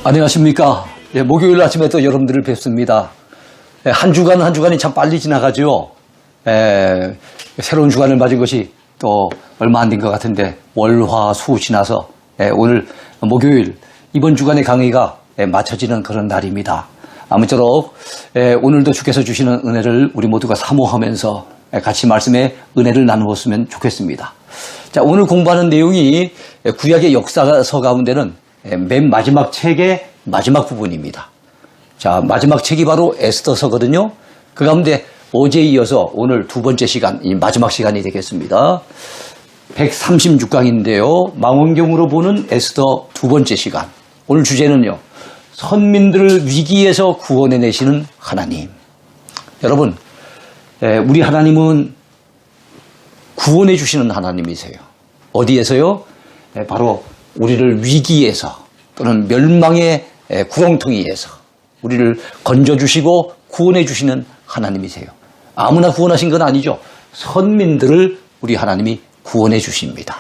안녕하십니까. 목요일 아침에 또 여러분들을 뵙습니다. 한 주간이 참 빨리 지나가죠. 새로운 주간을 맞은 것이 또 얼마 안 된 것 같은데 월, 화, 수 지나서 오늘 목요일 이번 주간의 강의가 마쳐지는 그런 날입니다. 아무쪼록 오늘도 주께서 주시는 은혜를 우리 모두가 사모하면서 같이 말씀의 은혜를 나누었으면 좋겠습니다. 자, 오늘 공부하는 내용이 구약의 역사서 가운데는 맨 마지막 책의 마지막 부분입니다. 자, 마지막 책이 바로 에스더서거든요. 그 가운데 어제에 이어서 오늘 두 번째 시간, 이 마지막 시간이 되겠습니다. 136강인데요. 망원경으로 보는 에스더 두 번째 시간. 오늘 주제는요. 선민들을 위기에서 구원해내시는 하나님. 여러분, 우리 하나님은 구원해 주시는 하나님이세요. 어디에서요? 바로 우리를 위기에서 또는 멸망의 구렁텅이에서 우리를 건져주시고 구원해 주시는 하나님이세요. 아무나 구원하신 건 아니죠. 선민들을 우리 하나님이 구원해 주십니다.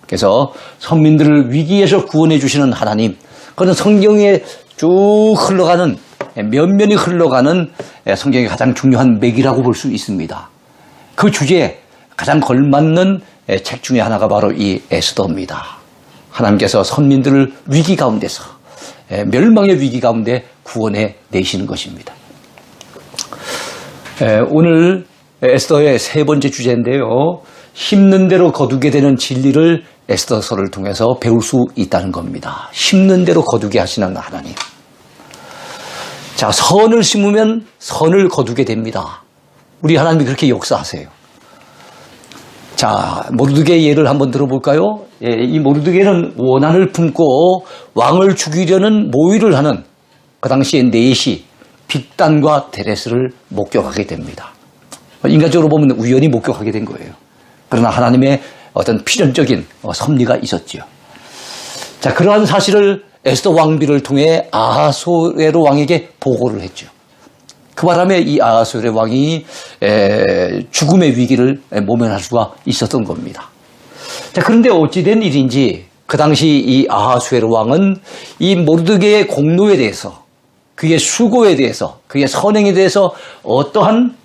그래서 선민들을 위기에서 구원해 주시는 하나님, 그건 성경에 쭉 흘러가는, 면면이 흘러가는 성경의 가장 중요한 맥이라고 볼 수 있습니다. 그 주제에 가장 걸맞는 책 중에 하나가 바로 이 에스더입니다. 하나님께서 선민들을 위기 가운데서, 멸망의 위기 가운데 구원해 내시는 것입니다. 오늘 에스더의 세 번째 주제인데요. 심는 대로 거두게 되는 진리를 에스더서를 통해서 배울 수 있다는 겁니다. 심는 대로 거두게 하시는 하나님. 자, 선을 심으면 선을 거두게 됩니다. 우리 하나님이 그렇게 역사하세요. 자, 모르드게의 예를 한번 들어볼까요? 이 모르드게는 원한을 품고 왕을 죽이려는 모의를 하는 그 당시에 넷이 빅단과 데레스를 목격하게 됩니다. 인간적으로 보면 우연히 목격하게 된 거예요. 그러나 하나님의 어떤 필연적인 섭리가 있었죠. 자, 그러한 사실을 에스더 왕비를 통해 아하수에로 왕에게 보고를 했죠. 그 바람에 이 아하수에로 왕이 죽음의 위기를 모면할 수가 있었던 겁니다. 자, 그런데 어찌된 일인지 그 당시 이 아하수에로 왕은 이 모르드게의 공로에 대해서, 그의 수고에 대해서, 그의 선행에 대해서 어떠한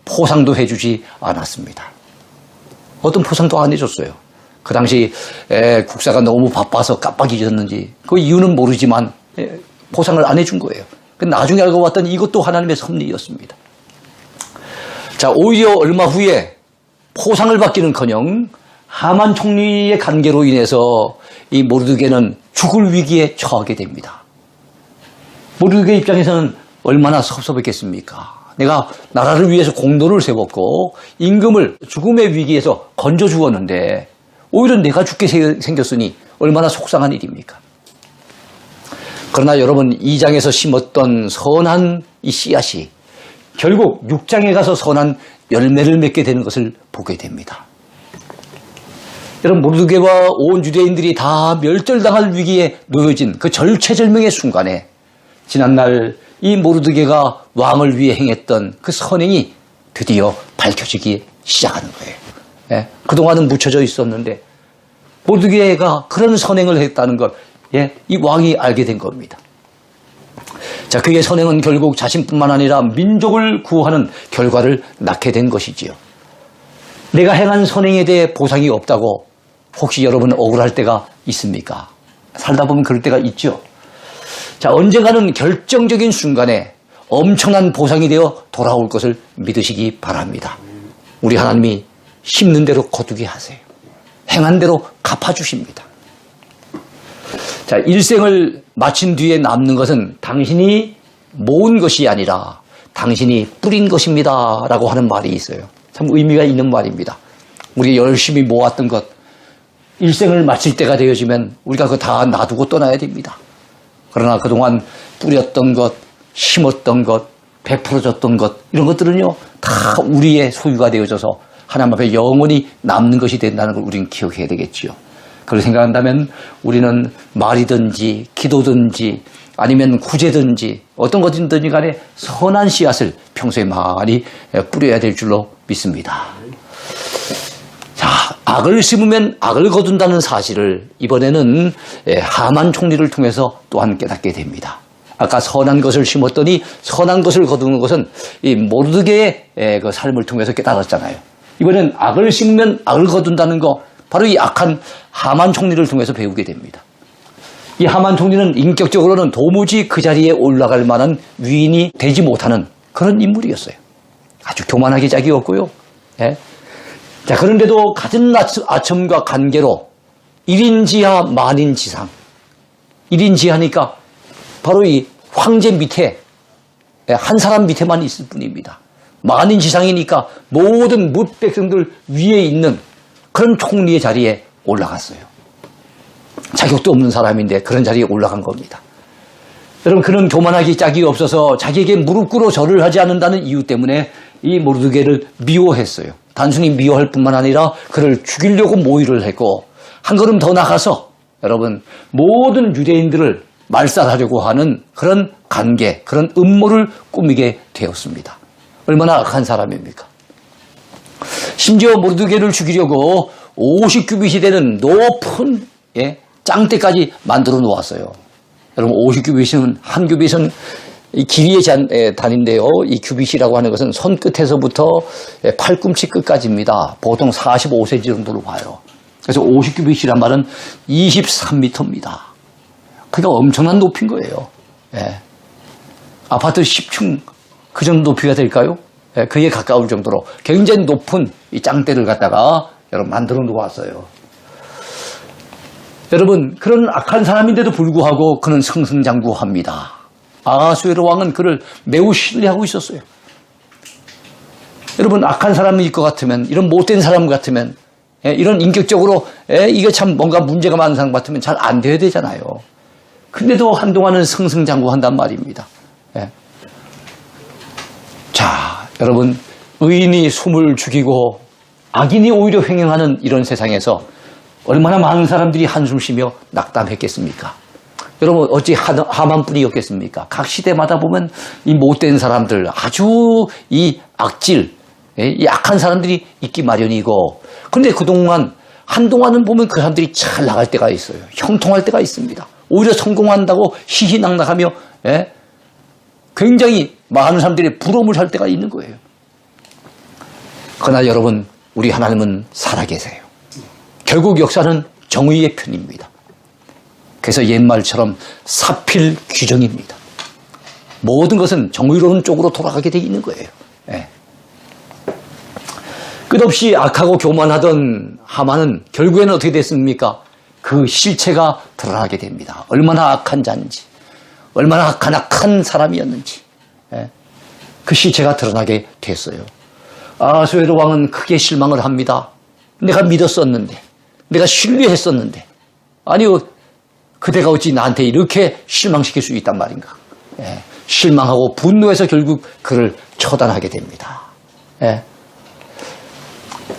포상도 해주지 않았습니다. 어떤 포상도 안 해줬어요. 그 당시 국사가 너무 바빠서 깜빡 잊었는지 그 이유는 모르지만 포상을 안 해준 거예요. 나중에 알고 봤더니 이것도 하나님의 섭리였습니다. 자, 오히려 얼마 후에 포상을 받기는커녕 하만 총리의 관계로 인해서 이 모르드게는 죽을 위기에 처하게 됩니다. 모르드게 입장에서는 얼마나 섭섭했겠습니까? 내가 나라를 위해서 공도를 세웠고 임금을 죽음의 위기에서 건져 주었는데 오히려 내가 죽게 생겼으니 얼마나 속상한 일입니까? 그러나 여러분, 2장에서 심었던 선한 이 씨앗이 결국 6장에 가서 선한 열매를 맺게 되는 것을 보게 됩니다. 여러분, 모르드게와 온 유대인들이 다 멸절당할 위기에 놓여진 그 절체절명의 순간에 지난날 이 모르드게가 왕을 위해 행했던 그 선행이 드디어 밝혀지기 시작하는 거예요. 그동안은 묻혀져 있었는데 모르드게가 그런 선행을 했다는 걸 이 왕이 알게 된 겁니다. 자, 그의 선행은 결국 자신뿐만 아니라 민족을 구하는 결과를 낳게 된 것이지요. 내가 행한 선행에 대해 보상이 없다고 혹시 여러분 억울할 때가 있습니까? 살다 보면 그럴 때가 있죠. 자, 언젠가는 결정적인 순간에 엄청난 보상이 되어 돌아올 것을 믿으시기 바랍니다. 우리 하나님이 심는 대로 거두게 하세요. 행한 대로 갚아주십니다. 자, 일생을 마친 뒤에 남는 것은 당신이 모은 것이 아니라 당신이 뿌린 것입니다. 라고 하는 말이 있어요. 참 의미가 있는 말입니다. 우리가 열심히 모았던 것, 일생을 마칠 때가 되어지면 우리가 그거 다 놔두고 떠나야 됩니다. 그러나 그동안 뿌렸던 것, 심었던 것, 베풀어졌던 것, 이런 것들은요, 다 우리의 소유가 되어져서 하나님 앞에 영원히 남는 것이 된다는 걸 우리는 기억해야 되겠지요. 그걸 생각한다면 우리는 말이든지 기도든지 아니면 구제든지 어떤 것이든지 간에 선한 씨앗을 평소에 많이 뿌려야 될 줄로 믿습니다. 자, 악을 심으면 악을 거둔다는 사실을 이번에는 하만 총리를 통해서 또한 깨닫게 됩니다. 아까 선한 것을 심었더니 선한 것을 거두는 것은 이 모르드게의 그 삶을 통해서 깨달았잖아요. 이번엔 악을 심으면 악을 거둔다는 거, 바로 이 악한 하만 총리를 통해서 배우게 됩니다. 이 하만 총리는 인격적으로는 도무지 그 자리에 올라갈 만한 위인이 되지 못하는 그런 인물이었어요. 아주 교만하게 짝이었고요. 예. 자, 그런데도 갖은 아첨과 관계로 1인지하 만인지상. 1인지하니까 바로 이 황제 밑에 한 사람 밑에만 있을 뿐입니다. 만인지상이니까 모든 뭇백성들 위에 있는 그런 총리의 자리에 올라갔어요. 자격도 없는 사람인데 그런 자리에 올라간 겁니다. 여러분, 그는 교만하기 짝이 없어서 자기에게 무릎 꿇어 절을 하지 않는다는 이유 때문에 이 모르드게를 미워했어요. 단순히 미워할 뿐만 아니라 그를 죽이려고 모의를 했고, 한 걸음 더 나가서 여러분 모든 유대인들을 말살하려고 하는 그런 관계, 그런 음모를 꾸미게 되었습니다. 얼마나 악한 사람입니까? 심지어 모르드게를 죽이려고 50규빗이 되는 높은 짱대까지 만들어 놓았어요. 여러분, 50규빗은, 한 규빗은 이 길이의 단인데요. 이 규빗이라고 하는 것은 손끝에서부터 팔꿈치 끝까지입니다. 보통 45cm 정도로 봐요. 그래서 50규빗이란 말은 23m입니다. 그러니까 엄청난 높이인 거예요. 예. 아파트 10층 그 정도 높이가 될까요? 예, 그에 가까울 정도로 굉장히 높은 이 짱대를 갖다가 여러분 만들어 놓았어요. 여러분, 그런 악한 사람인데도 불구하고 그는 승승장구합니다. 아하수에로 왕은 그를 매우 신뢰하고 있었어요. 여러분, 악한 사람일 것 같으면, 이런 못된 사람 같으면, 이런 인격적으로 이게 참 뭔가 문제가 많은 사람 같으면 잘 안 돼야 되잖아요. 근데도 한동안은 승승장구한단 말입니다. 자, 여러분, 의인이 숨을 죽이고 악인이 오히려 횡행하는 이런 세상에서 얼마나 많은 사람들이 한숨 쉬며 낙담했겠습니까? 여러분, 어찌 하만뿐이었겠습니까? 각 시대마다 보면 이 못된 사람들, 아주 이 악질, 이 악한 사람들이 있기 마련이고, 그런데 그동안, 한동안은 보면 그 사람들이 잘 나갈 때가 있어요. 형통할 때가 있습니다. 오히려 성공한다고 희희낙낙하며, 굉장히 많은 사람들이 부러움을 살 때가 있는 거예요. 그러나 여러분, 우리 하나님은 살아계세요. 결국 역사는 정의의 편입니다. 그래서 옛말처럼 사필규정입니다. 모든 것은 정의로운 쪽으로 돌아가게 되어 있는 거예요. 끝없이 악하고 교만하던 하만은 결국에는 어떻게 됐습니까? 그 실체가 드러나게 됩니다. 얼마나 악한 자인지, 얼마나 악한 사람이었는지, 그 실체가 드러나게 됐어요. 아하수에로 왕은 크게 실망을 합니다. 내가 믿었었는데, 내가 신뢰했었는데, 아니요, 그대가 어찌 나한테 이렇게 실망시킬 수 있단 말인가. 실망하고 분노해서 결국 그를 처단하게 됩니다.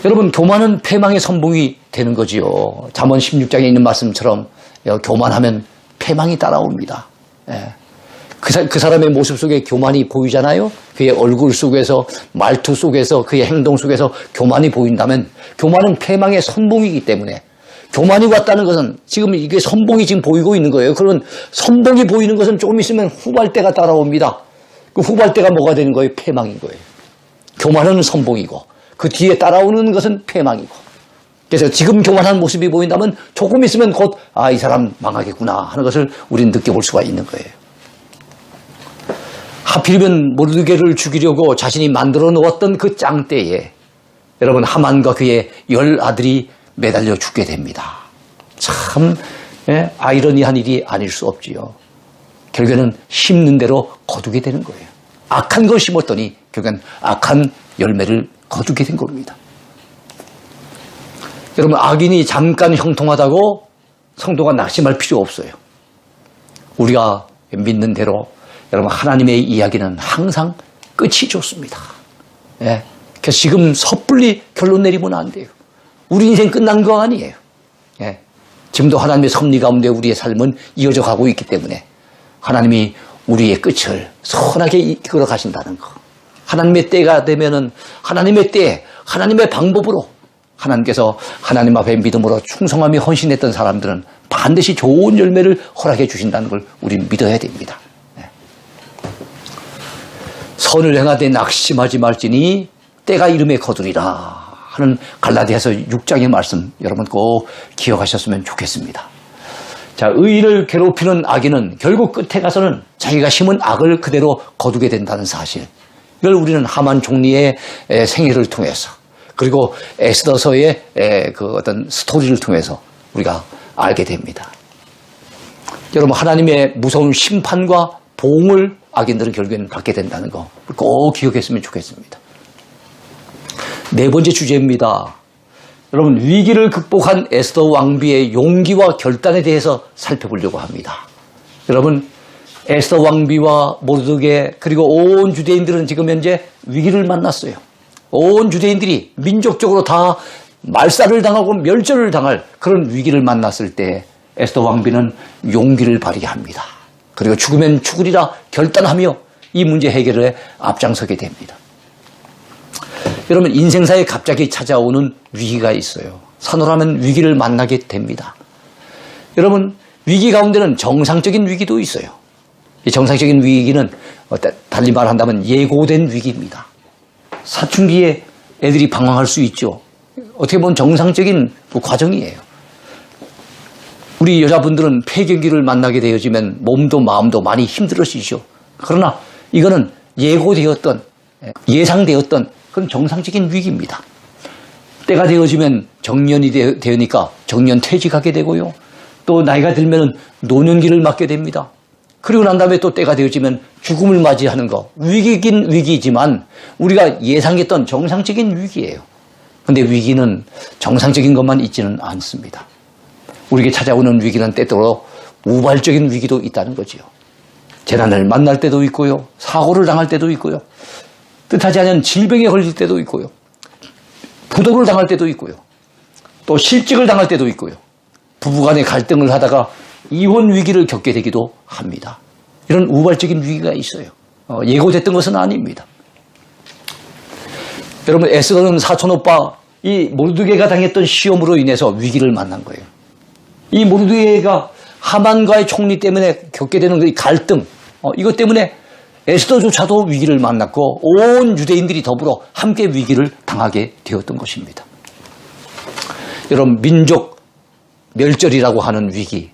여러분, 교만은 패망의 선봉이 되는 거지요. 잠언 16장에 있는 말씀처럼 교만하면 패망이 따라옵니다. 그 사람의 모습 속에 교만이 보이잖아요. 그의 얼굴 속에서, 말투 속에서, 그의 행동 속에서 교만이 보인다면 교만은 패망의 선봉이기 때문에, 교만이 왔다는 것은 지금 이게 선봉이 지금 보이고 있는 거예요. 그런 선봉이 보이는 것은 조금 있으면 후발대가 따라옵니다. 그 후발대가 뭐가 되는 거예요? 패망인 거예요. 교만은 선봉이고 그 뒤에 따라오는 것은 패망이고. 그래서 지금 교만한 모습이 보인다면 조금 있으면 곧 이 사람 망하겠구나 하는 것을 우리는 느껴볼 수가 있는 거예요. 하필이면 모르드게를 죽이려고 자신이 만들어 놓았던 그 짱대에 여러분, 하만과 그의 10아들이 매달려 죽게 됩니다. 참 아이러니한 일이 아닐 수 없지요. 결국에는 심는 대로 거두게 되는 거예요. 악한 걸 심었더니 결국엔 악한 열매를 거두게 된 겁니다. 여러분, 악인이 잠깐 형통하다고 성도가 낙심할 필요 없어요. 우리가 믿는 대로 여러분, 하나님의 이야기는 항상 끝이 좋습니다. 그래서 지금 섣불리 결론 내리면 안 돼요. 우리 인생 끝난 거 아니에요. 지금도 하나님의 섭리 가운데 우리의 삶은 이어져 가고 있기 때문에 하나님이 우리의 끝을 선하게 이끌어 가신다는 거. 하나님의 때가 되면은 하나님의 때, 하나님의 방법으로, 하나님께서 하나님 앞에 믿음으로 충성함이 헌신했던 사람들은 반드시 좋은 열매를 허락해 주신다는 걸 우리는 믿어야 됩니다. 선을 행하되 낙심하지 말지니 때가 이름에 거두리라 하는 갈라디아서 6장의 말씀 여러분 꼭 기억하셨으면 좋겠습니다. 자, 의인을 괴롭히는 악인은 결국 끝에 가서는 자기가 심은 악을 그대로 거두게 된다는 사실. 이걸 우리는 하만 총리의 생애를 통해서 그리고 에스더서의 그 어떤 스토리를 통해서 우리가 알게 됩니다. 여러분, 하나님의 무서운 심판과 보응을 악인들은 결국에는 받게 된다는 거 꼭 기억했으면 좋겠습니다. 네 번째 주제입니다. 여러분, 위기를 극복한 에스더 왕비의 용기와 결단에 대해서 살펴보려고 합니다. 여러분, 에스더 왕비와 모르드게 그리고 온 유대인들은 지금 현재 위기를 만났어요. 온 유대인들이 민족적으로 다 말살을 당하고 멸절을 당할 그런 위기를 만났을 때 에스더 왕비는 용기를 발휘합니다. 그리고 죽으면 죽으리라 결단하며 이 문제 해결에 앞장서게 됩니다. 여러분, 인생사에 갑자기 찾아오는 위기가 있어요. 산호라면 위기를 만나게 됩니다. 여러분, 위기 가운데는 정상적인 위기도 있어요. 이 정상적인 위기는 달리 말한다면 예고된 위기입니다. 사춘기에 애들이 방황할 수 있죠. 어떻게 보면 정상적인 과정이에요. 우리 여자분들은 폐경기를 만나게 되어지면 몸도 마음도 많이 힘들어지죠. 그러나 이거는 예고되었던, 예상되었던 그런 정상적인 위기입니다. 때가 되어지면 정년이 되니까 정년 퇴직하게 되고요. 또 나이가 들면 노년기를 맞게 됩니다. 그리고 난 다음에 또 때가 되어지면 죽음을 맞이하는 거. 위기긴 위기지만 우리가 예상했던 정상적인 위기예요. 그런데 위기는 정상적인 것만 있지는 않습니다. 우리에게 찾아오는 위기는 때때로 우발적인 위기도 있다는 거지요. 재난을 만날 때도 있고요. 사고를 당할 때도 있고요. 뜻하지 않은 질병에 걸릴 때도 있고요. 부도를 당할 때도 있고요. 또 실직을 당할 때도 있고요. 부부간의 갈등을 하다가 이혼 위기를 겪게 되기도 합니다. 이런 우발적인 위기가 있어요. 예고됐던 것은 아닙니다. 여러분, 에스더는 사촌오빠 이 모르드게가 당했던 시험으로 인해서 위기를 만난 거예요. 이 모르드게가 하만과의 총리 때문에 겪게 되는 그 갈등, 이것 때문에 에스더조차도 위기를 만났고 온 유대인들이 더불어 함께 위기를 당하게 되었던 것입니다. 여러분, 민족 멸절이라고 하는 위기,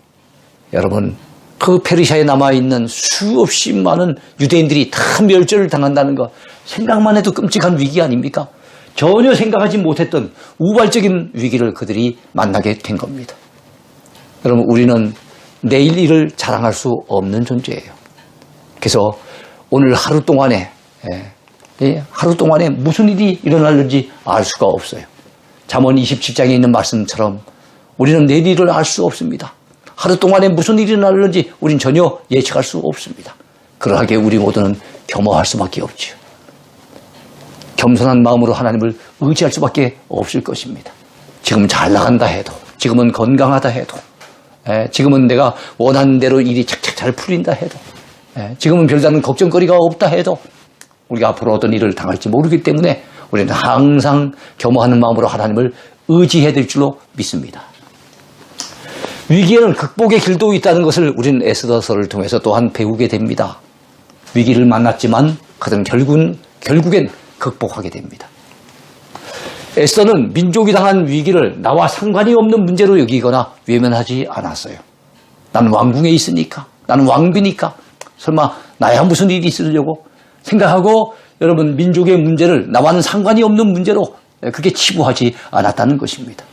여러분, 그 페르시아에 남아있는 수없이 많은 유대인들이 다 멸절을 당한다는 거 생각만 해도 끔찍한 위기 아닙니까? 전혀 생각하지 못했던 우발적인 위기를 그들이 만나게 된 겁니다. 여러분, 우리는 내일 일을 자랑할 수 없는 존재예요. 그래서 오늘 하루 동안에 무슨 일이 일어날는지 알 수가 없어요. 잠언 27장에 있는 말씀처럼 우리는 내일 일을 알 수 없습니다. 하루 동안에 무슨 일이 일어날는지 우린 전혀 예측할 수 없습니다. 그러하게 우리 모두는 겸허할 수밖에 없지요. 겸손한 마음으로 하나님을 의지할 수밖에 없을 것입니다. 지금 잘 나간다 해도, 지금은 건강하다 해도, 지금은 내가 원하는 대로 일이 착착 잘 풀린다 해도, 지금은 별다른 걱정거리가 없다 해도 우리가 앞으로 어떤 일을 당할지 모르기 때문에 우리는 항상 겸허하는 마음으로 하나님을 의지해야 될 줄로 믿습니다. 위기에는 극복의 길도 있다는 것을 우리는 에스더서를 통해서 또한 배우게 됩니다. 위기를 만났지만 그들은 결국엔 극복하게 됩니다. 에스더는 민족이 당한 위기를 나와 상관이 없는 문제로 여기거나 외면하지 않았어요. 나는 왕궁에 있으니까, 나는 왕비니까 설마 나야 무슨 일이 있으려고 생각하고 여러분, 민족의 문제를 나와는 상관이 없는 문제로 그렇게 치부하지 않았다는 것입니다.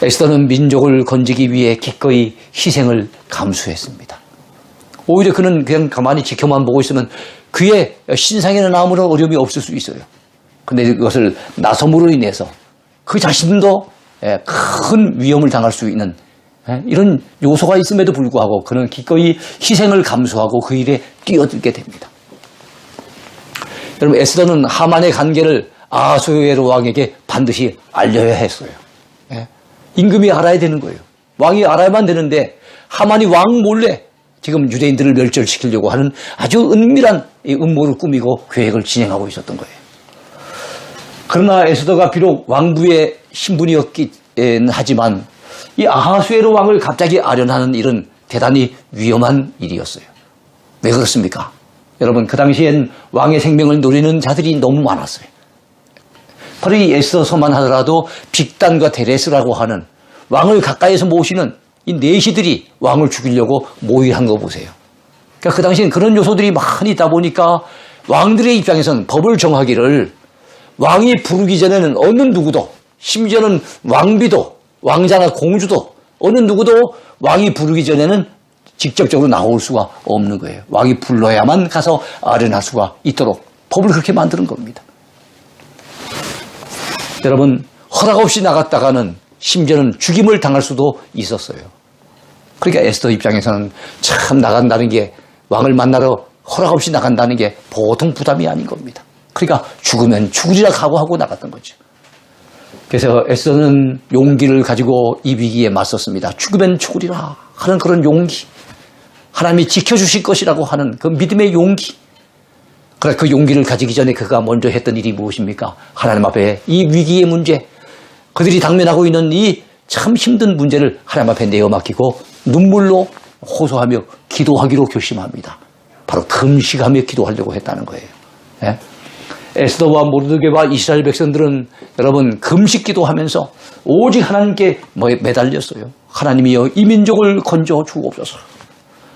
에스더는 민족을 건지기 위해 기꺼이 희생을 감수했습니다. 오히려 그는 그냥 가만히 지켜만 보고 있으면 그의 신상에는 아무런 어려움이 없을 수 있어요. 그런데 그것을 나섬으로 인해서 그 자신도 큰 위험을 당할 수 있는 이런 요소가 있음에도 불구하고 그는 기꺼이 희생을 감수하고 그 일에 뛰어들게 됩니다. 여러분, 에스더는 하만의 관계를 아하수에로 왕에게 반드시 알려야 했어요. 임금이 알아야 되는 거예요. 왕이 알아야만 되는데 하만이 왕 몰래 지금 유대인들을 멸절시키려고 하는 아주 은밀한 음모를 꾸미고 계획을 진행하고 있었던 거예요. 그러나 에스더가 비록 왕부의 신분이었긴 하지만 이 아하수에로 왕을 갑자기 아련하는 일은 대단히 위험한 일이었어요. 왜 그렇습니까? 여러분, 그 당시엔 왕의 생명을 노리는 자들이 너무 많았어요. 바로 이 에스더서만 하더라도 빅단과 데레스라고 하는 왕을 가까이에서 모시는 이 내시들이 왕을 죽이려고 모의한 거 보세요. 그러니까 그 당시엔 그런 요소들이 많이 있다 보니까 왕들의 입장에서는 법을 정하기를 왕이 부르기 전에는 어느 누구도, 심지어는 왕비도, 왕자나 공주도 어느 누구도 왕이 부르기 전에는 직접적으로 나올 수가 없는 거예요. 왕이 불러야만 가서 아련할 수가 있도록 법을 그렇게 만드는 겁니다. 여러분, 허락 없이 나갔다가는 심지어는 죽임을 당할 수도 있었어요. 그러니까 에스더 입장에서는 참 나간다는 게, 왕을 만나러 허락 없이 나간다는 게 보통 부담이 아닌 겁니다. 그러니까 죽으면 죽으리라 각오하고 나갔던 거죠. 그래서 에스더는 용기를 가지고 이 위기에 맞섰습니다. 죽으면 죽으리라 하는 그런 용기, 하나님이 지켜주실 것이라고 하는 그 믿음의 용기. 그래서 그 용기를 가지기 전에 그가 먼저 했던 일이 무엇입니까? 하나님 앞에 이 위기의 문제, 그들이 당면하고 있는 이 참 힘든 문제를 하나님 앞에 내어 맡기고 눈물로 호소하며 기도하기로 결심합니다. 바로 금식하며 기도하려고 했다는 거예요. 예? 에스더와 모르드게와 이스라엘 백성들은 여러분 금식 기도하면서 오직 하나님께 매달렸어요. 하나님이여 이 민족을 건져 주옵소서.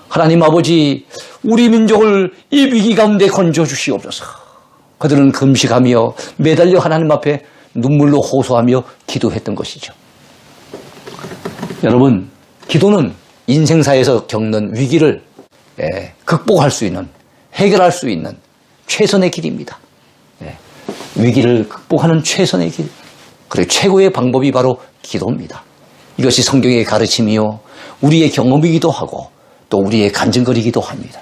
하나님 아버지, 우리 민족을 이 위기 가운데 건져 주시옵소서. 그들은 금식하며 매달려 하나님 앞에 눈물로 호소하며 기도했던 것이죠. 여러분, 기도는 인생사에서 겪는 위기를 극복할 수 있는, 해결할 수 있는 최선의 길입니다. 위기를 극복하는 최선의 길, 그리고 최고의 방법이 바로 기도입니다. 이것이 성경의 가르침이요, 우리의 경험이기도 하고 또 우리의 간증거리기도 합니다.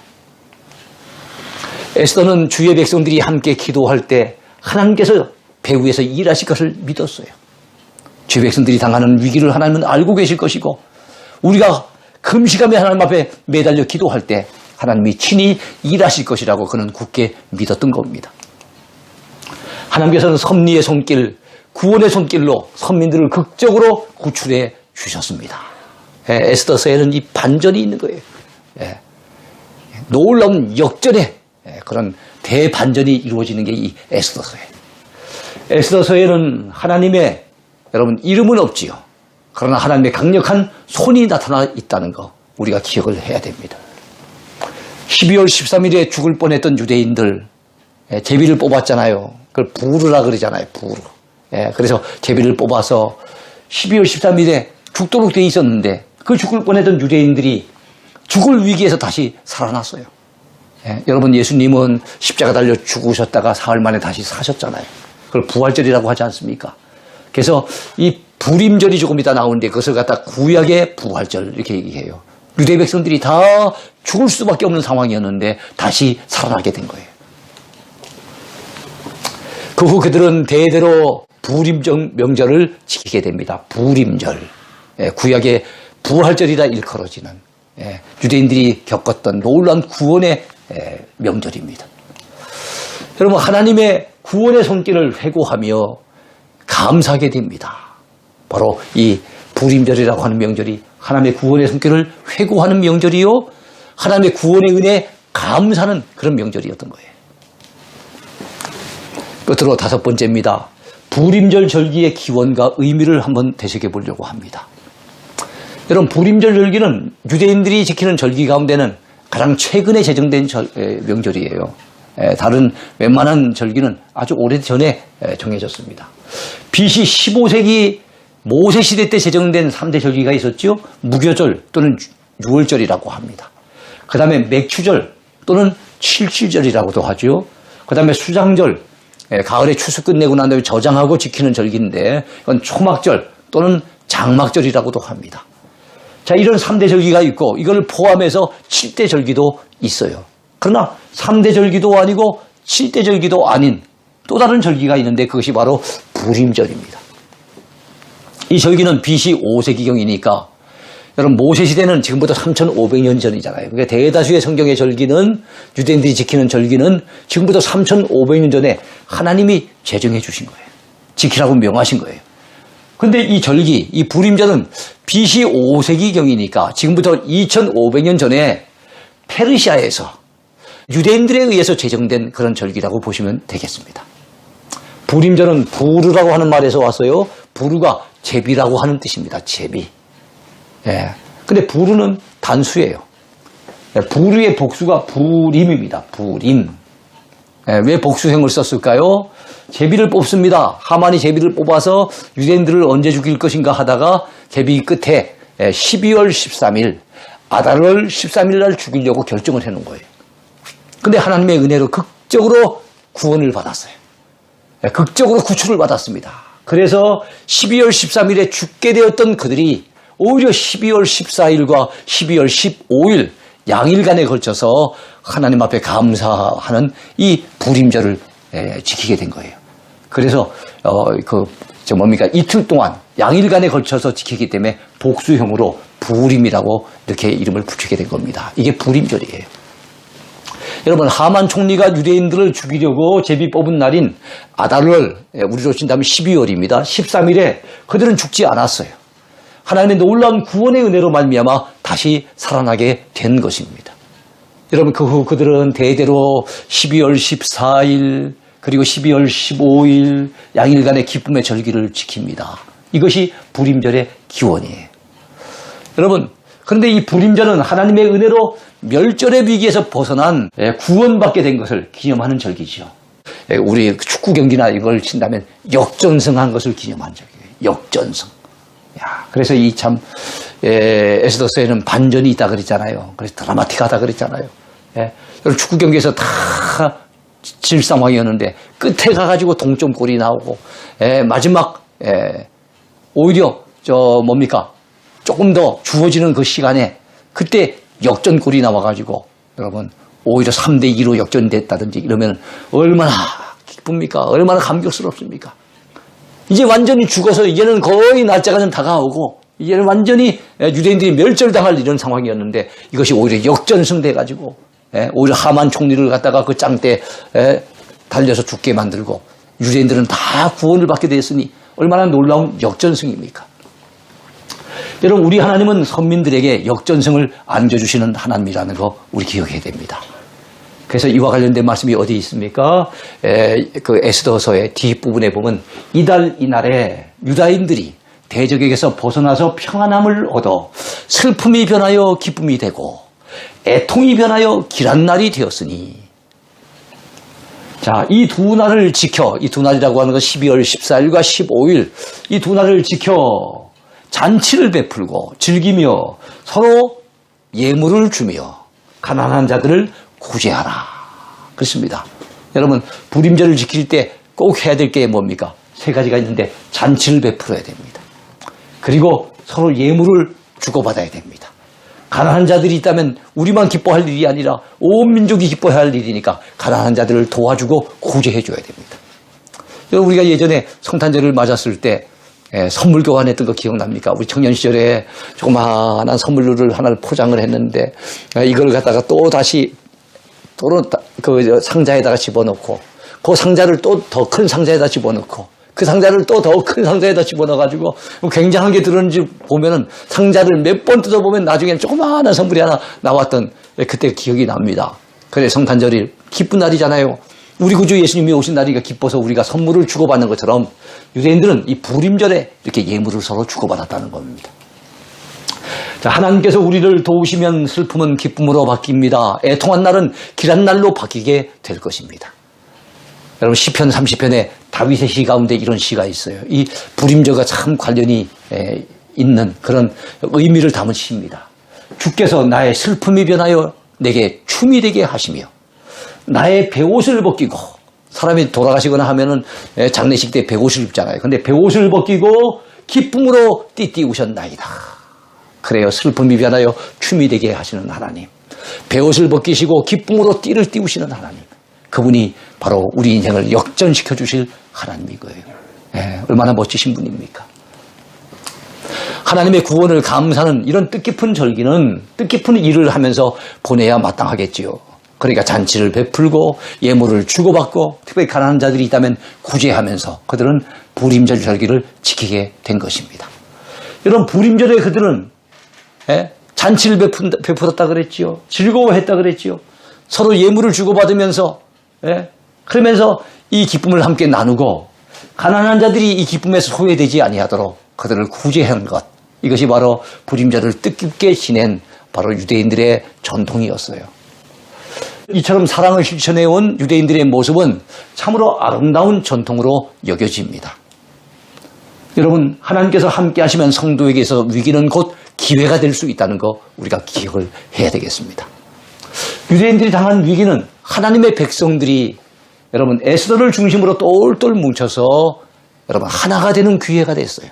에스더는 주의 백성들이 함께 기도할 때 하나님께서 배후에서 일하실 것을 믿었어요. 주의 백성들이 당하는 위기를 하나님은 알고 계실 것이고, 우리가 금식하며 하나님 앞에 매달려 기도할 때 하나님이 친히 일하실 것이라고 그는 굳게 믿었던 겁니다. 하나님께서는 섭리의 손길, 구원의 손길로 선민들을 극적으로 구출해 주셨습니다. 에스더서에는 이 반전이 있는 거예요. 놀라운 역전의 그런 대반전이 이루어지는 게 이 에스더서예요. 에스더서에는 하나님의, 여러분, 이름은 없지요. 그러나 하나님의 강력한 손이 나타나 있다는 거 우리가 기억을 해야 됩니다. 12월 13일에 죽을 뻔했던 유대인들, 제비를 뽑았잖아요. 그걸 부르라 그러잖아요. 부르. 그래서 제비를 뽑아서 12월 13일에 죽도록 돼 있었는데 그 죽을 뻔했던 유대인들이 죽을 위기에서 다시 살아났어요. 여러분, 예수님은 십자가 달려 죽으셨다가 사흘 만에 다시 사셨잖아요. 그걸 부활절이라고 하지 않습니까? 그래서 이 불임절이 조금 이따 나오는데 그것을 갖다 구약의 부활절 이렇게 얘기해요. 유대 백성들이 다 죽을 수밖에 없는 상황이었는데 다시 살아나게 된 거예요. 그 후 그들은 대대로 불임절 명절을 지키게 됩니다. 불임절. 구약의 부활절이라 일컬어지는 유대인들이 겪었던 놀라운 구원의 명절입니다. 여러분, 하나님의 구원의 손길을 회고하며 감사하게 됩니다. 바로 이 불임절이라고 하는 명절이 하나님의 구원의 손길을 회고하는 명절이요, 하나님의 구원의 은혜에 감사하는 그런 명절이었던 거예요. 끝으로 5번째입니다. 불임절 절기의 기원과 의미를 한번 되새겨 보려고 합니다. 여러분, 불임절 절기는 유대인들이 지키는 절기 가운데는 가장 최근에 제정된 명절이에요. 다른 웬만한 절기는 아주 오래전에 정해졌습니다. BC 15세기 모세시대 때 제정된 3대 절기가 있었죠. 무교절 또는 6월절이라고 합니다. 그 다음에 맥추절 또는 칠칠절이라고도 하죠. 그 다음에 수장절, 가을에 추수 끝내고 난 다음에 저장하고 지키는 절기인데 이건 초막절 또는 장막절이라고도 합니다. 자, 이런 3대 절기가 있고 이걸 포함해서 7대 절기도 있어요. 그러나 3대 절기도 아니고 7대 절기도 아닌 또 다른 절기가 있는데 그것이 바로 불임절입니다. 이 절기는 BC 5세기경이니까 여러분, 모세시대는 지금부터 3,500년 전이잖아요. 그러니까 대다수의 성경의 절기는, 유대인들이 지키는 절기는 지금부터 3,500년 전에 하나님이 제정해 주신 거예요. 지키라고 명하신 거예요. 근데 이 절기, 이 불임절은 BC 5세기경이니까 지금부터 2500년 전에 페르시아에서 유대인들에 의해서 제정된 그런 절기라고 보시면 되겠습니다. 불임절은 부르라고 하는 말에서 왔어요. 부르가 제비라고 하는 뜻입니다. 제비. 예. 근데 부르는 단수예요. 부르의 복수가 부림입니다. 부림. 예. 왜 복수형을 썼을까요? 제비를 뽑습니다. 하만이 제비를 뽑아서 유대인들을 언제 죽일 것인가 하다가 제비 끝에 12월 13일, 아달월 13일 날 죽이려고 결정을 해놓은 거예요. 근데 하나님의 은혜로 극적으로 구원을 받았어요. 극적으로 구출을 받았습니다. 그래서 12월 13일에 죽게 되었던 그들이 오히려 12월 14일과 12월 15일 양일간에 걸쳐서 하나님 앞에 감사하는 이 불임절을 지키게 된 거예요. 그래서 이틀 동안 양일간에 걸쳐서 지키기 때문에 복수형으로 부림이라고 이렇게 이름을 붙이게 된 겁니다. 이게 불임절이에요. 여러분, 하만 총리가 유대인들을 죽이려고 제비 뽑은 날인 아달월, 우리로 친다면 12월입니다. 13일에 그들은 죽지 않았어요. 하나님의 놀라운 구원의 은혜로 말미암아 다시 살아나게 된 것입니다. 여러분, 그 후 그들은 대대로 12월 14일 그리고 12월 15일 양일간의 기쁨의 절기를 지킵니다. 이것이 불임절의 기원이에요. 여러분, 그런데 이 불임절은 하나님의 은혜로 멸절의 위기에서 벗어난 구원받게 된 것을 기념하는 절기죠. 우리 축구 경기나 이걸 친다면 역전승한 것을 기념한 절기예요. 역전승. 그래서 이 참 에스더서에는 반전이 있다 그랬잖아요. 그래서 드라마틱하다 그랬잖아요. 축구 경기에서 다 질 상황이었는데 끝에 가가지고 동점골이 나오고 마지막 오히려 조금 더 주어지는 그 시간에 그때 역전골이 나와가지고 여러분 오히려 3대2로 역전됐다든지 이러면 얼마나 기쁩니까? 얼마나 감격스럽습니까? 이제 완전히 죽어서 이제는 거의 날짜가 좀 다가오고 이제는 완전히 유대인들이 멸절당할 이런 상황이었는데 이것이 오히려 역전승돼가지고 오히려 하만 총리를 갖다가 그 짱대 달려서 죽게 만들고 유대인들은 다 구원을 받게 되었으니 얼마나 놀라운 역전승입니까? 여러분, 우리 하나님은 선민들에게 역전승을 안겨주시는 하나님이라는 거 우리 기억해야 됩니다. 그래서 이와 관련된 말씀이 어디 있습니까? 그 에스더서의 뒷부분에 보면 이달 이날에 유다인들이 대적에게서 벗어나서 평안함을 얻어 슬픔이 변하여 기쁨이 되고 애통이 변하여 길한 날이 되었으니 자, 이 두 날을 지켜, 이 두 날이라고 하는 건 12월 14일과 15일 이 두 날을 지켜 잔치를 베풀고 즐기며 서로 예물을 주며 가난한 자들을 구제하라. 그렇습니다. 여러분, 불임절을 지킬 때 꼭 해야 될 게 뭡니까? 세 가지가 있는데 잔치를 베풀어야 됩니다. 그리고 서로 예물을 주고받아야 됩니다. 가난한 자들이 있다면 우리만 기뻐할 일이 아니라 온 민족이 기뻐해야 할 일이니까 가난한 자들을 도와주고 구제해 줘야 됩니다. 여러분, 우리가 예전에 성탄절을 맞았을 때 선물 교환했던 거 기억납니까? 우리 청년 시절에 조그마한 선물을 하나를 포장을 했는데 이걸 갖다가 또 다시 그 상자에다가 집어넣고 그 상자를 또 더 큰 상자에다 집어넣고 그 상자를 또 더 큰 상자에다 집어넣어가지고 굉장한 게 들었는지 보면은 상자를 몇 번 뜯어보면 나중엔 조그마한 선물이 하나 나왔던 그때 기억이 납니다. 그래, 성탄절이 기쁜 날이잖아요. 우리 구주 예수님이 오신 날이니까 기뻐서 우리가 선물을 주고받는 것처럼 유대인들은 이 불임절에 이렇게 예물을 서로 주고받았다는 겁니다. 자, 하나님께서 우리를 도우시면 슬픔은 기쁨으로 바뀝니다. 애통한 날은 길한 날로 바뀌게 될 것입니다. 여러분, 시편 30편에 다윗의 시 가운데 이런 시가 있어요. 이 불임절과 참 관련이 있는 그런 의미를 담은 시입니다. 주께서 나의 슬픔이 변하여 내게 춤이 되게 하시며 나의 베옷을 벗기고, 사람이 돌아가시거나 하면은 장례식 때 베옷을 입잖아요. 근데 베옷을 벗기고 기쁨으로 띠띠우셨나이다. 그래요. 슬픔이 변하여 춤이 되게 하시는 하나님. 베옷을 벗기시고 기쁨으로 띠를 띠우시는 하나님. 그분이 바로 우리 인생을 역전시켜 주실 하나님인 거예요. 얼마나 멋지신 분입니까? 하나님의 구원을 감사하는 이런 뜻깊은 절기는 뜻깊은 일을 하면서 보내야 마땅하겠지요. 그러니까 잔치를 베풀고 예물을 주고받고 특별히 가난한 자들이 있다면 구제하면서 그들은 부림절 절기를 지키게 된 것입니다. 이런 부림절에 그들은 잔치를 베풀었다 그랬지요. 즐거워했다 그랬지요. 서로 예물을 주고받으면서 그러면서 이 기쁨을 함께 나누고 가난한 자들이 이 기쁨에서 소외되지 아니하도록 그들을 구제한 것, 이것이 바로 부림절을 뜻깊게 지낸 바로 유대인들의 전통이었어요. 이처럼 사랑을 실천해온 유대인들의 모습은 참으로 아름다운 전통으로 여겨집니다. 여러분, 하나님께서 함께 하시면 성도에게서 위기는 곧 기회가 될 수 있다는 거 우리가 기억을 해야 되겠습니다. 유대인들이 당한 위기는 하나님의 백성들이 여러분 에스더를 중심으로 똘똘 뭉쳐서 여러분 하나가 되는 기회가 됐어요.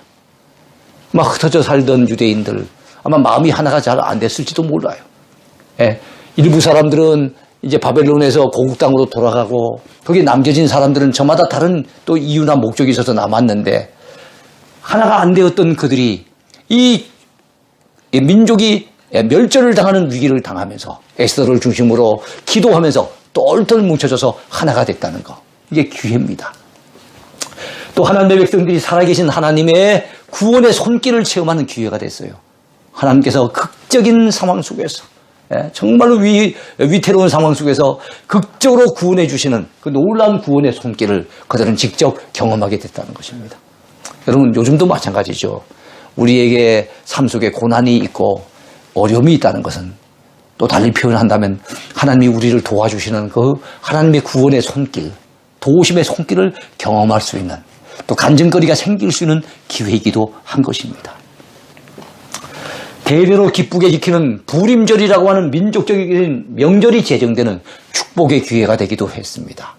막 흩어져 살던 유대인들 아마 마음이 하나가 잘 안 됐을지도 몰라요. 일부 사람들은 이제 바벨론에서 고국 땅으로 돌아가고 거기 남겨진 사람들은 저마다 다른 또 이유나 목적이 있어서 남았는데 하나가 안 되었던 그들이 이 민족이 멸절을 당하는 위기를 당하면서 에스더를 중심으로 기도하면서 똘똘 뭉쳐져서 하나가 됐다는 거. 이게 기회입니다. 또 하나님의 백성들이 살아계신 하나님의 구원의 손길을 체험하는 기회가 됐어요. 하나님께서 극적인 상황 속에서 정말로 위태로운 상황 속에서 극적으로 구원해 주시는 그 놀라운 구원의 손길을 그들은 직접 경험하게 됐다는 것입니다. 여러분 요즘도 마찬가지죠. 우리에게 삶 속에 고난이 있고 어려움이 있다는 것은 또 달리 표현한다면 하나님이 우리를 도와주시는 그 하나님의 구원의 손길, 도우심의 손길을 경험할 수 있는 또 간증거리가 생길 수 있는 기회이기도 한 것입니다. 대대로 기쁘게 지키는 부림절이라고 하는 민족적인 명절이 제정되는 축복의 기회가 되기도 했습니다.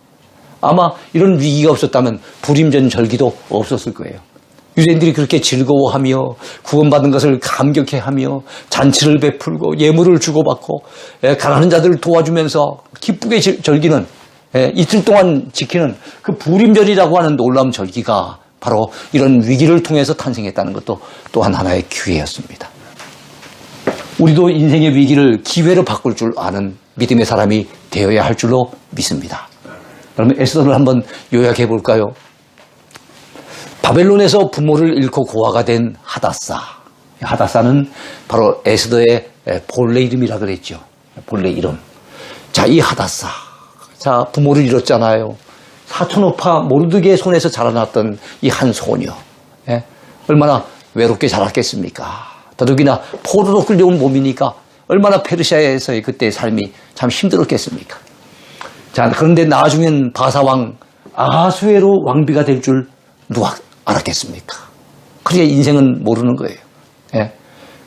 아마 이런 위기가 없었다면 부림절 절기도 없었을 거예요. 유대인들이 그렇게 즐거워하며 구원받은 것을 감격해하며 잔치를 베풀고 예물을 주고받고 가난한 자들을 도와주면서 기쁘게 절기는 이틀 동안 지키는 그 부림절이라고 하는 놀라운 절기가 바로 이런 위기를 통해서 탄생했다는 것도 또한 하나의 기회였습니다. 우리도 인생의 위기를 기회로 바꿀 줄 아는 믿음의 사람이 되어야 할 줄로 믿습니다. 그러면 에스더를 한번 요약해 볼까요? 바벨론에서 부모를 잃고 고아가 된 하다사. 하다사는 바로 에스더의 본래 이름이라 그랬죠. 본래 이름. 자, 이 하다사. 자, 부모를 잃었잖아요. 사촌오파 모르드게의 손에서 자라났던 이 한 소녀. 얼마나 외롭게 자랐겠습니까? 더더욱이나 포로로 끌려온 몸이니까 얼마나 페르시아에서의 그때의 삶이 참 힘들었겠습니까? 자, 그런데 나중엔 바사왕 아하수에로 왕비가 될 줄 누가 알았겠습니까? 그러니까 인생은 모르는 거예요.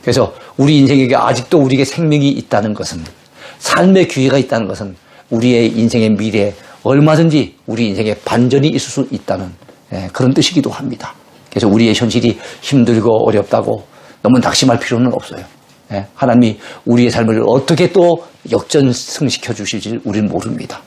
그래서 우리 인생에게 아직도 우리에게 생명이 있다는 것은, 삶의 기회가 있다는 것은 우리의 인생의 미래에 얼마든지 우리 인생에 반전이 있을 수 있다는 그런 뜻이기도 합니다. 그래서 우리의 현실이 힘들고 어렵다고 너무 낙심할 필요는 없어요. 하나님이 우리의 삶을 어떻게 또 역전승시켜 주실지 우리는 모릅니다.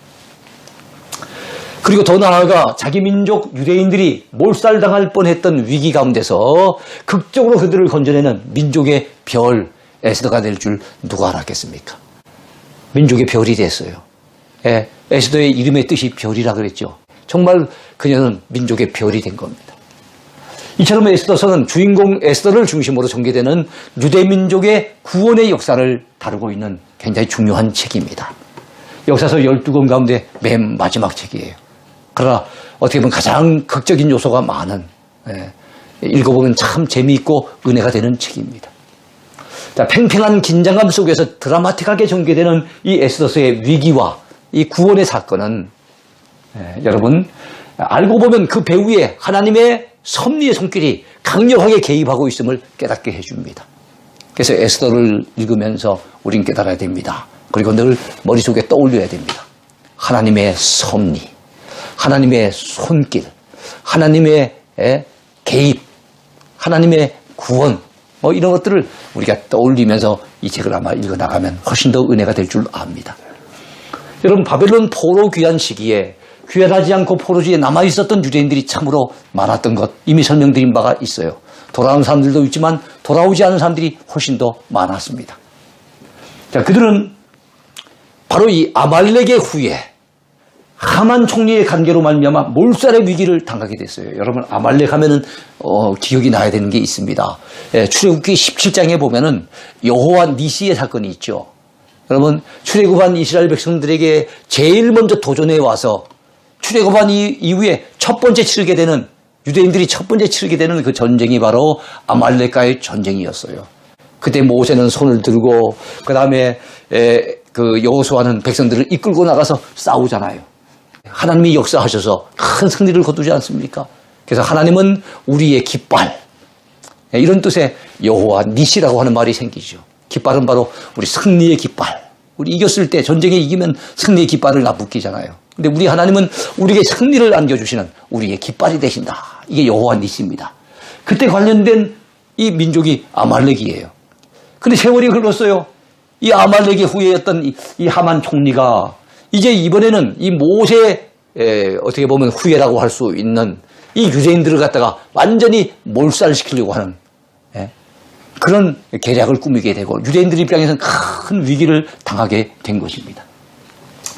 그리고 더 나아가 자기 민족 유대인들이 몰살당할 뻔했던 위기 가운데서 극적으로 그들을 건져내는 민족의 별 에스더가 될 줄 누가 알았겠습니까? 민족의 별이 됐어요. 에스더의 이름의 뜻이 별이라 그랬죠. 정말 그녀는 민족의 별이 된 겁니다. 이처럼 에스더서는 주인공 에스더를 중심으로 전개되는 유대민족의 구원의 역사를 다루고 있는 굉장히 중요한 책입니다. 역사서 12권 가운데 맨 마지막 책이에요. 그러나 어떻게 보면 가장 극적인 요소가 많은, 읽어보면 참 재미있고 은혜가 되는 책입니다. 자, 팽팽한 긴장감 속에서 드라마틱하게 전개되는 이 에스더서의 위기와 이 구원의 사건은 여러분 알고 보면 그 배후에 하나님의 섭리의 손길이 강력하게 개입하고 있음을 깨닫게 해줍니다. 그래서 에스더를 읽으면서 우린 깨달아야 됩니다. 그리고 늘 머릿속에 떠올려야 됩니다. 하나님의 섭리, 하나님의 손길, 하나님의 개입, 하나님의 구원, 이런 것들을 우리가 떠올리면서 이 책을 아마 읽어나가면 훨씬 더 은혜가 될 줄 압니다. 여러분, 바벨론 포로 귀환 시기에 귀환하지 않고 포로지에 남아있었던 유대인들이 참으로 많았던 것 이미 설명드린 바가 있어요. 돌아온 사람들도 있지만 돌아오지 않은 사람들이 훨씬 더 많았습니다. 자, 그들은 바로 이 아말렉의 후예, 하만 총리의 관계로 말미암아 몰살의 위기를 당하게 됐어요. 여러분 아말렉 하면은 기억이 나야 되는 게 있습니다. 출애굽기 17장에 보면은 여호와 니시의 사건이 있죠. 여러분 출애굽한 이스라엘 백성들에게 제일 먼저 도전해 와서 출애굽한 이후에 첫 번째 치르게 되는 유대인들이 첫 번째 치르게 되는 그 전쟁이 바로 아말렉과의 전쟁이었어요. 그때 모세는 손을 들고 그 다음에 그 여호수아는 백성들을 이끌고 나가서 싸우잖아요. 하나님이 역사하셔서 큰 승리를 거두지 않습니까? 그래서 하나님은 우리의 깃발, 이런 뜻의 여호와 니시라고 하는 말이 생기죠. 깃발은 바로 우리 승리의 깃발. 우리 이겼을 때 전쟁에 이기면 승리의 깃발을 나붙기잖아요. 근데 우리 하나님은 우리에게 승리를 안겨주시는 우리의 깃발이 되신다. 이게 여호와 니시입니다. 그때 관련된 이 민족이 아말렉이에요. 근데 세월이 흘렀어요. 이 아말렉의 후예였던 이 하만 총리가 이제 이번에는 이 모세의 어떻게 보면 후예라고 할 수 있는 이 유대인들을 갖다가 완전히 몰살시키려고 하는 그런 계략을 꾸미게 되고 유대인들 입장에서는 큰 위기를 당하게 된 것입니다.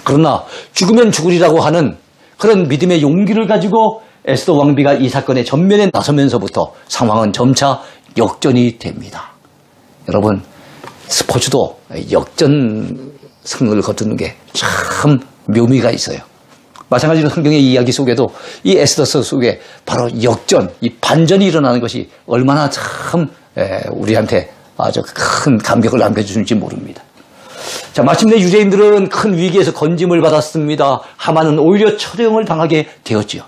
그러나 죽으면 죽으리라고 하는 그런 믿음의 용기를 가지고 에스더 왕비가 이 사건의 전면에 나서면서부터 상황은 점차 역전이 됩니다. 여러분 스포츠도 역전승을 거두는 게 참 묘미가 있어요. 마찬가지로 성경의 이야기 속에도 이 에스더서 속에 바로 역전, 이 반전이 일어나는 것이 얼마나 참 우리한테 아주 큰 감격을 남겨주는지 모릅니다. 자, 마침내 유대인들은 큰 위기에서 건짐을 받았습니다. 하만은 오히려 처형을 당하게 되었지요.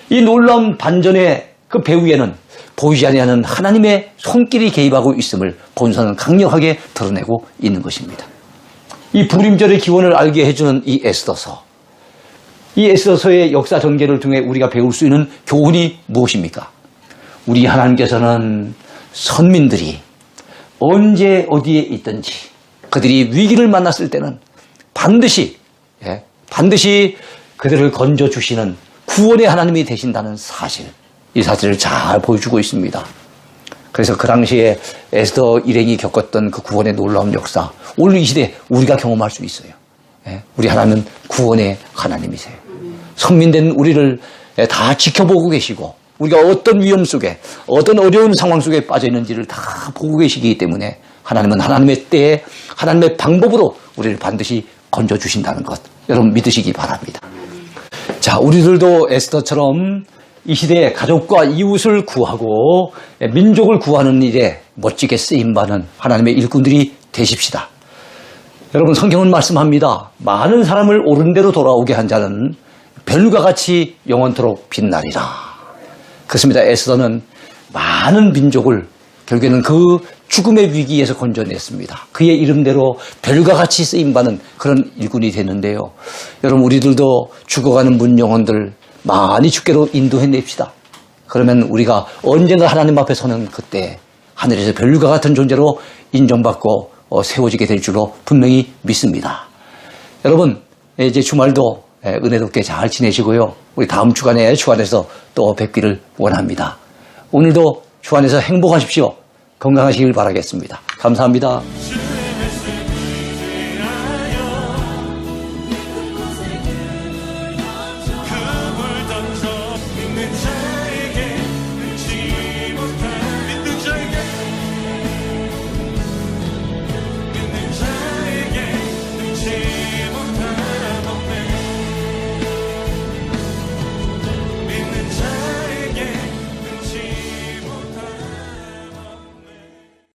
이 놀라운 반전의 그 배후에는 보이지 아니하는 하나님의 손길이 개입하고 있음을 본서는 강력하게 드러내고 있는 것입니다. 이 불임절의 기원을 알게 해주는 이 에스더서, 이 에스더서의 역사 전개를 통해 우리가 배울 수 있는 교훈이 무엇입니까? 우리 하나님께서는 선민들이 언제 어디에 있든지 그들이 위기를 만났을 때는 반드시 그들을 건져주시는 구원의 하나님이 되신다는 사실, 이 사실을 잘 보여주고 있습니다. 그래서 그 당시에 에스더 일행이 겪었던 그 구원의 놀라운 역사, 오늘 이 시대에 우리가 경험할 수 있어요. 우리 하나님은 구원의 하나님이세요. 선민된 우리를 다 지켜보고 계시고 우리가 어떤 위험 속에 어떤 어려운 상황 속에 빠져 있는지를 다 보고 계시기 때문에 하나님은 하나님의 때에 하나님의 방법으로 우리를 반드시 건져주신다는 것, 여러분 믿으시기 바랍니다. 자, 우리들도 에스더처럼 이 시대에 가족과 이웃을 구하고 민족을 구하는 일에 멋지게 쓰임받는 하나님의 일꾼들이 되십시다. 여러분 성경은 말씀합니다. 많은 사람을 옳은 대로 돌아오게 한 자는 별과 같이 영원토록 빛나리라. 그렇습니다. 에스더는 많은 민족을 결국에는 그 죽음의 위기에서 건져냈습니다. 그의 이름대로 별과 같이 쓰임받는 그런 일꾼이 됐는데요. 여러분 우리들도 죽어가는 문 영혼들 많이 주께로 인도해냅시다. 그러면 우리가 언젠가 하나님 앞에 서는 그때 하늘에서 별과 같은 존재로 인정받고 세워지게 될 줄로 분명히 믿습니다. 여러분 이제 주말도 은혜롭게 잘 지내시고요. 우리 다음 주간에 주 안에서 또 뵙기를 원합니다. 오늘도 주 안에서 행복하십시오. 건강하시길 바라겠습니다. 감사합니다.